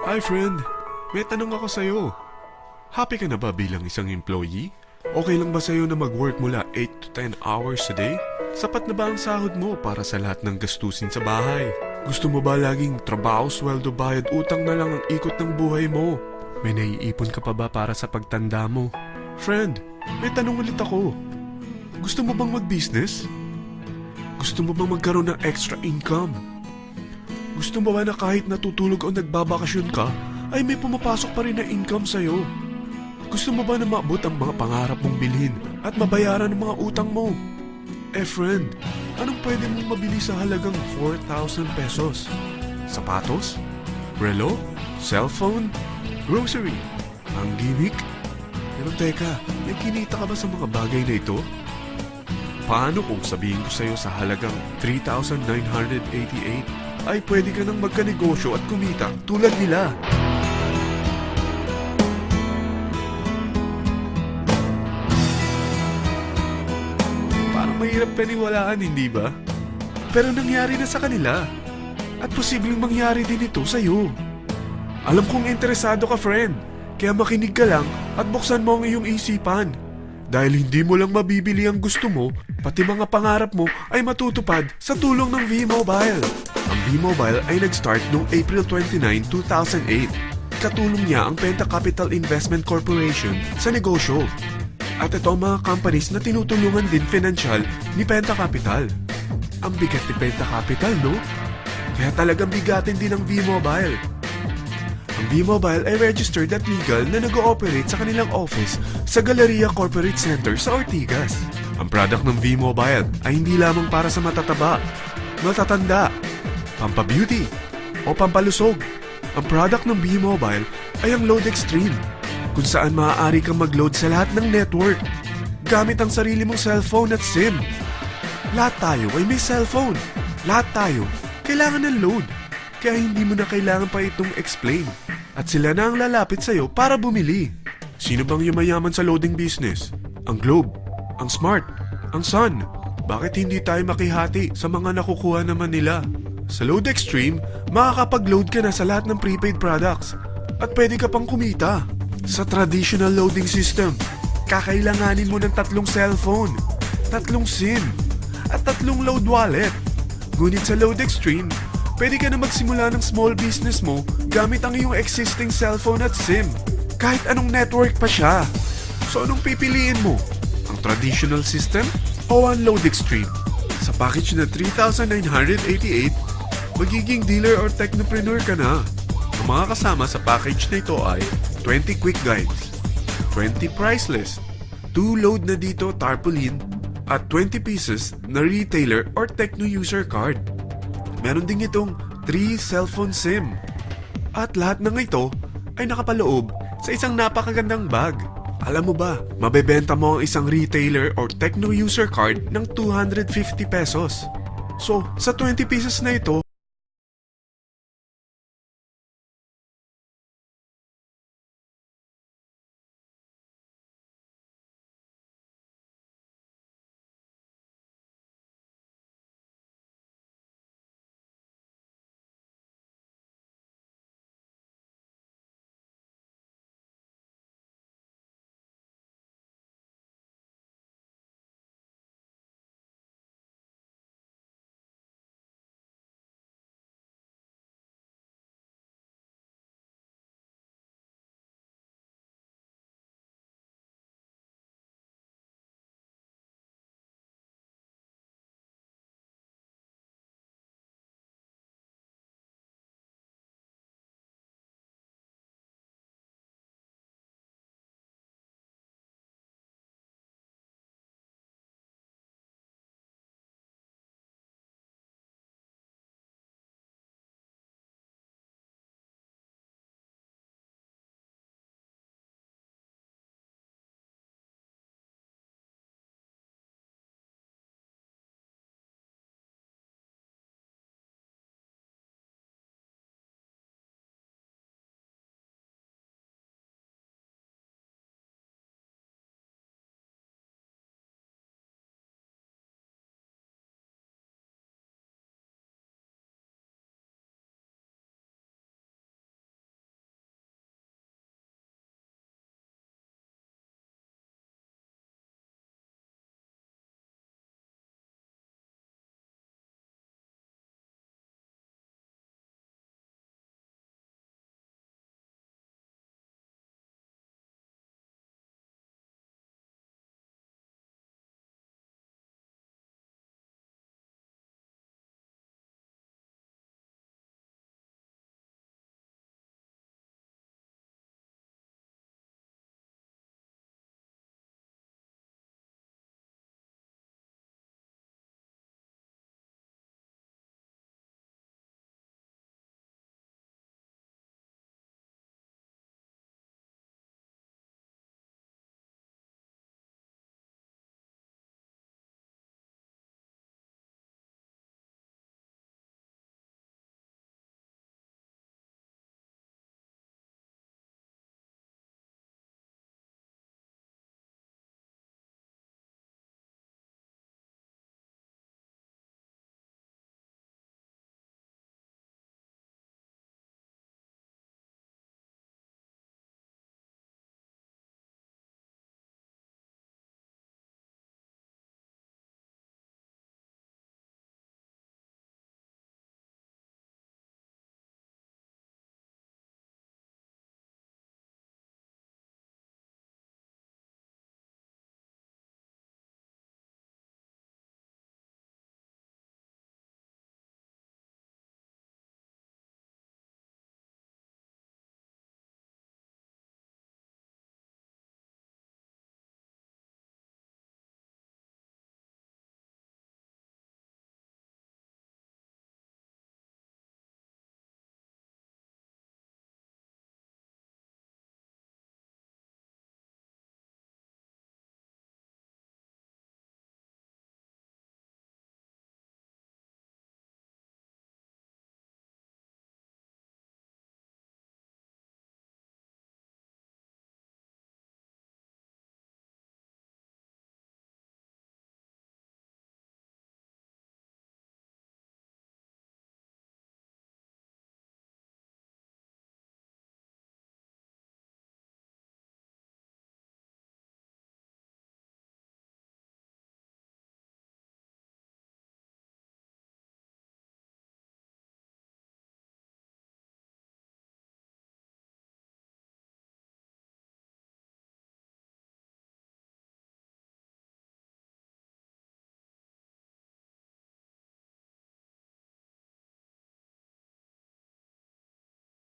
Hi friend, may tanong ako sa'yo. Happy ka na ba bilang isang employee? Okay lang ba sa'yo na mag-work mula 8 to 10 hours a day? Sapat na ba ang sahod mo para sa lahat ng gastusin sa bahay? Gusto mo ba laging trabaho, sweldo, bayad, utang na lang ang ikot ng buhay mo? May naiipon ka pa ba para sa pagtanda mo? Friend, may tanong ulit ako. Gusto mo bang mag-business? Gusto mo bang magkaroon ng extra income? Gusto mo ba na kahit natutulog o nagbabakasyon ka, ay may pumapasok pa rin na income sa'yo? Gusto mo ba na maabot ang mga pangarap mong bilhin at mabayaran ang mga utang mo? Friend, anong pwede mong mabili sa halagang 4,000 pesos? Sapatos? Relo? Cellphone? Grocery? Ang gimmick? Pero teka, may kinita ka ba sa mga bagay na ito? Paano kung sabihin ko sa'yo sa halagang 3,988 ay pwede ka nang magkanegosyo at kumita tulad nila? Parang mahirap paniwalaan, hindi ba? Pero nangyari na sa kanila. At posibleng mangyari din ito sa'yo. Alam kong interesado ka, friend. Kaya makinig ka lang at buksan mo ang iyong isipan. Dahil hindi mo lang mabibili ang gusto mo, pati mga pangarap mo ay matutupad sa tulong ng V-Mobile. Ang V-Mobile ay nag-start noong April 29, 2008. Katulong niya ang Penta Capital Investment Corporation sa negosyo. At ito ang mga companies na tinutulungan din financial ni Penta Capital. Ang bigat ni Penta Capital, no? Kaya talagang bigatin din ang V-Mobile. Ang V-Mobile ay registered at legal na nag-ooperate sa kanilang office sa Galleria Corporate Center sa Ortigas. Ang product ng V-Mobile ay hindi lamang para sa matataba, matatanda, pampabeauty, o pampalusog. Ang product ng V-Mobile ay ang Load Extreme, kung saan maaari kang mag-load sa lahat ng network gamit ang sarili mong cellphone at SIM. Lahat tayo ay may cellphone. Lahat tayo kailangan ng load. Kaya hindi mo na kailangan pa itong explain. At sila na ang lalapit sa'yo para bumili. Sino bang yumayaman sa loading business? Ang Globe, ang Smart, ang Sun. Bakit hindi tayo makihati sa mga nakukuha naman nila? Sa Load Extreme, makakapag-load ka na sa lahat ng prepaid products. At pwede ka pang kumita. Sa traditional loading system, kakailanganin mo ng 3 cellphone, 3 SIM, at 3 load wallet. Ngunit sa Load Extreme, pwede ka na magsimula ng small business mo gamit ang iyong existing cellphone at SIM. Kahit anong network pa siya. So anong pipiliin mo? Ang traditional system o ang Load Extreme? Sa package na 3,988, magiging dealer or technopreneur ka na. Ang mga kasama sa package na ito ay 20 quick guides, 20 price list, 2 load na dito tarpaulin, at 20 pieces na retailer or techno user card. Meron din itong 3 cellphone SIM. At lahat ng ito ay nakapaloob sa isang napakagandang bag. Alam mo ba, mabebenta mo ang isang retailer or techno user card ng 250 pesos. So, sa 20 pieces na ito,